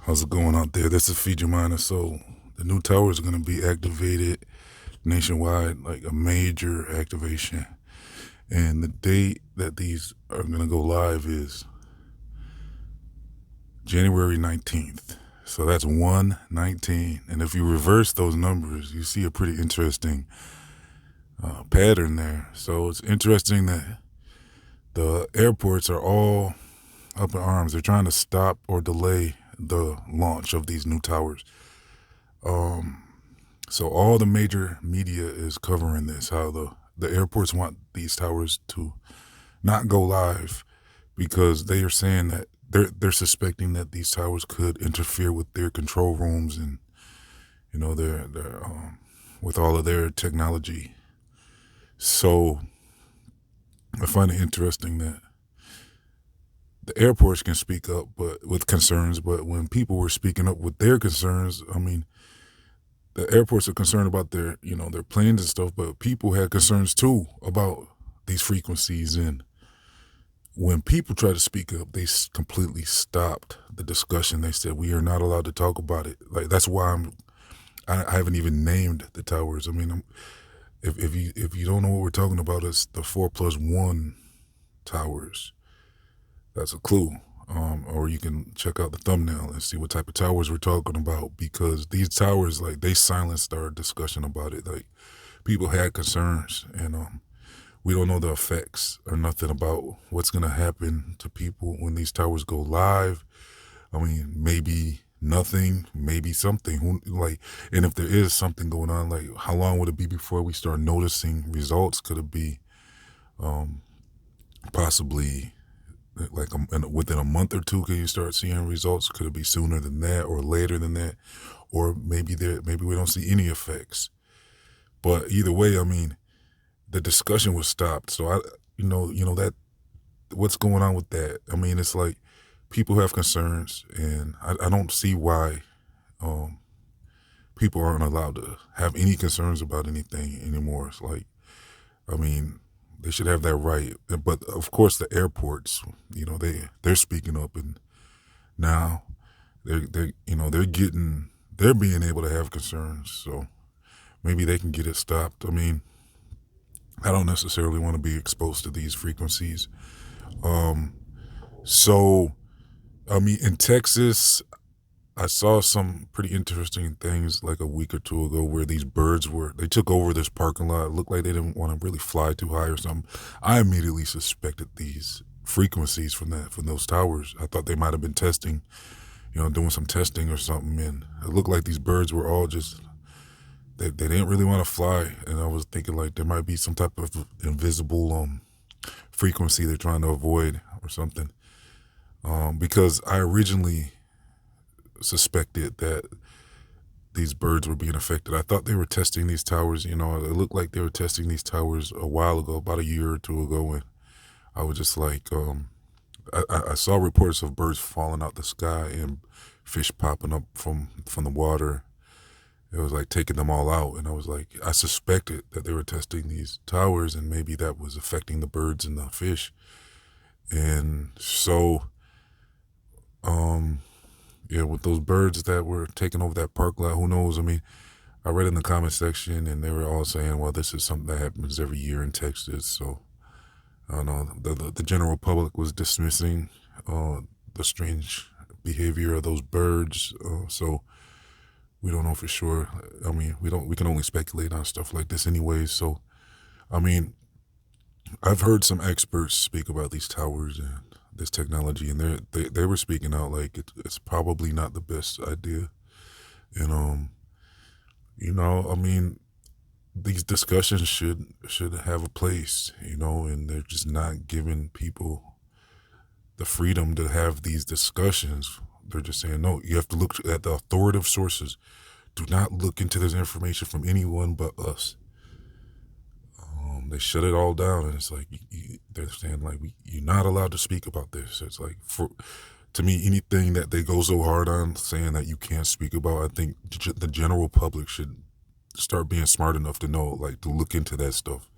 How's it going out there? This is Feed Your Mind and Soul. The new towers are going to be activated nationwide, like a major activation. And the date that these are going to go live is January 19th. So that's 1/19. And if you reverse those numbers, you see a pretty interesting pattern there. So it's interesting that the airports are all up in arms. They're trying to stop or delay the launch of these new towers. So all the major media is covering this, how the airports want these towers to not go live because they are saying that they're suspecting that these towers could interfere with their control rooms and their with all of their technology. So I find it interesting that the airports can speak up but with concerns, but when people were speaking up with their concerns, I mean, the airports are concerned about their planes and stuff, but people had concerns too about these frequencies. And when people try to speak up, they completely stopped the discussion. They said, we are not allowed to talk about it. Like, that's why I haven't even named the towers. I mean, if you don't know what we're talking about, it's the 4+1 towers. That's a clue. Or you can check out the thumbnail and see what type of towers we're talking about, because these towers, like, they silenced our discussion about it. Like, people had concerns, and we don't know the effects or nothing about what's going to happen to people when these towers go live. I mean, maybe nothing, maybe something. And if there is something going on, like, how long would it be before we start noticing results? Could it be possibly like within a month or two? Can you start seeing results? Could it be sooner than that or later than that? Or maybe we don't see any effects. But either way, I mean, the discussion was stopped. So that what's going on with that? I mean, it's like people have concerns, and I don't see why people aren't allowed to have any concerns about anything anymore. It's like, I mean, they should have that right. But of course, the airports, they're speaking up, and now they're being able to have concerns. So maybe they can get it stopped. I mean, I don't necessarily want to be exposed to these frequencies. So I mean, in Texas, I saw some pretty interesting things like a week or two ago where these birds they took over this parking lot. It looked like they didn't want to really fly too high or something. I immediately suspected these frequencies from those towers. I thought they might have been testing, doing some testing or something. And it looked like these birds were all just, they didn't really want to fly. And I was thinking, like, there might be some type of invisible frequency they're trying to avoid or something. Because I originally suspected that these birds were being affected. I thought they were testing these towers. It looked like they were testing these towers a while ago, about a year or two ago, and I was just like, I saw reports of birds falling out the sky and fish popping up from the water. It was like taking them all out, and I was like, I suspected that they were testing these towers, and maybe that was affecting the birds and the fish. And so, yeah, with those birds that were taking over that park lot, who knows? I mean, I read in the comment section, and they were all saying, well, this is something that happens every year in Texas. So I don't know. The general public was dismissing the strange behavior of those birds. So we don't know for sure. I mean, we can only speculate on stuff like this anyways. So, I mean, I've heard some experts speak about these towers and this technology, and they were speaking out like it's probably not the best idea. And I mean, these discussions should have a place, and they're just not giving people the freedom to have these discussions. They're just saying, no, you have to look at the authoritative sources. Do not look into this information from anyone but us. They shut it all down, and it's like they're saying, like, you're not allowed to speak about this. It's like, to me, anything that they go so hard on saying that you can't speak about, I think the general public should start being smart enough to know, like, to look into that stuff.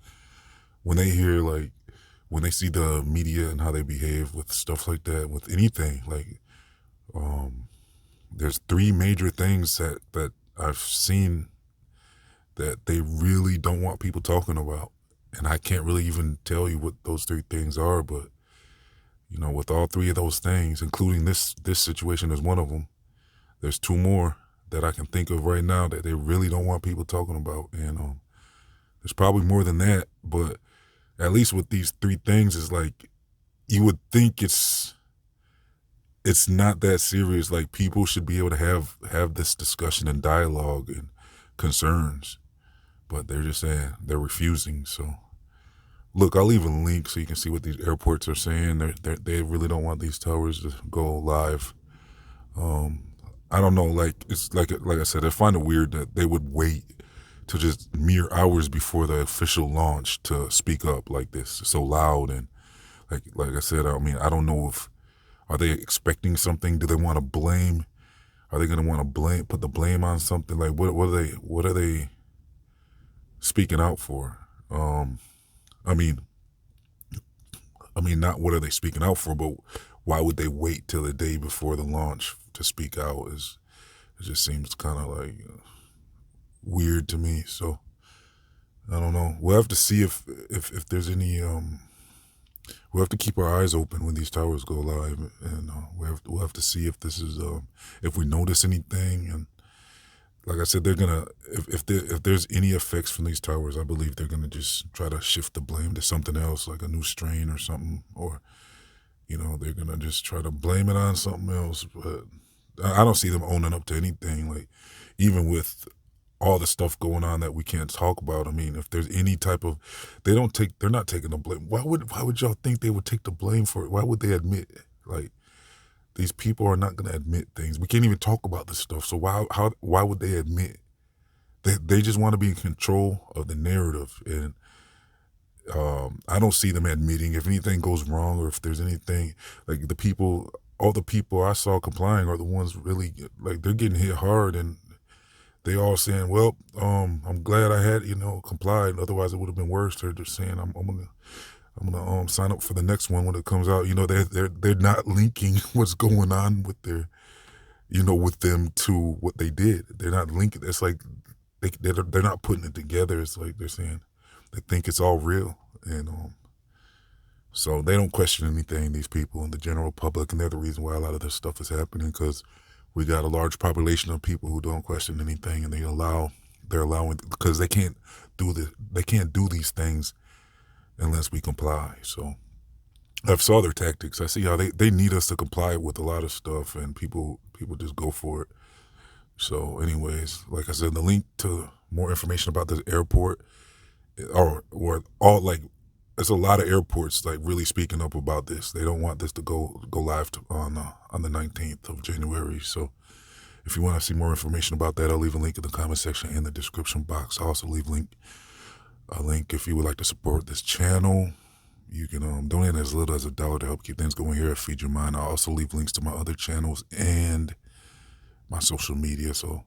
When they see the media and how they behave with stuff like that, with anything, like, there's three major things that I've seen that they really don't want people talking about. And I can't really even tell you what those three things are, but with all three of those things, including this situation as one of them, there's two more that I can think of right now that they really don't want people talking about. And there's probably more than that, but at least with these three things, it's like you would think it's not that serious. Like people should be able to have this discussion and dialogue and concerns, but they're just saying they're refusing. So look, I'll leave a link so you can see what these airports are saying. They really don't want these towers to go live. I don't know. Like it's like I said, I find it weird that they would wait to just mere hours before the official launch to speak up like this. It's so loud and like I said. I mean, I don't know if are they expecting something? Do they want to blame? Are they going to want to put the blame on something? Like what are they speaking out for? I mean, not what are they speaking out for, but why would they wait till the day before the launch to speak out? It just seems kind of like weird to me. So I don't know. We'll have to see if there's any. We'll have to keep our eyes open when these towers go live, and we'll have to see if this is if we notice anything. And like I said, they're gonna if there's any effects from these towers, I believe they're gonna just try to shift the blame to something else, like a new strain or something, or they're gonna just try to blame it on something else. But I don't see them owning up to anything. Like even with all the stuff going on that we can't talk about. I mean, if there's any type of, they're not taking the blame. Why would y'all think they would take the blame for it? Why would they admit it? Like these people are not going to admit things. We can't even talk about this stuff. So why would they admit? They just want to be in control of the narrative. And I don't see them admitting if anything goes wrong or if there's anything like all the people I saw complying are the ones really like they're getting hit hard and they all saying, well, I'm glad I had, complied. Otherwise it would have been worse. They're just saying, I'm gonna sign up for the next one when it comes out. They're not linking what's going on with their, with them to what they did. They're not linking. It's like they're not putting it together. It's like they're saying they think it's all real, and so they don't question anything. These people in the general public, and they're the reason why a lot of this stuff is happening because we got a large population of people who don't question anything, and they're allowing because they can't do these things unless we comply. So I've saw their tactics. I see how they need us to comply with a lot of stuff, and people just go for it. So anyways, like I said, the link to more information about this airport or all like there's a lot of airports like really speaking up about this. They don't want this to go live on the 19th of January. So if you want to see more information about that, I'll leave a link in the comment section and the description box. I'll also leave a link if you would like to support this channel. You can donate as little as $1 to help keep things going here at Feed Your Mind. I'll also leave links to my other channels and my social media. So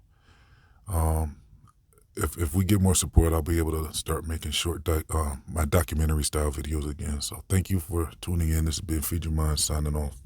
if we get more support, I'll be able to start making short my documentary style videos again. So thank you for tuning in. This has been Feed Your Mind signing off.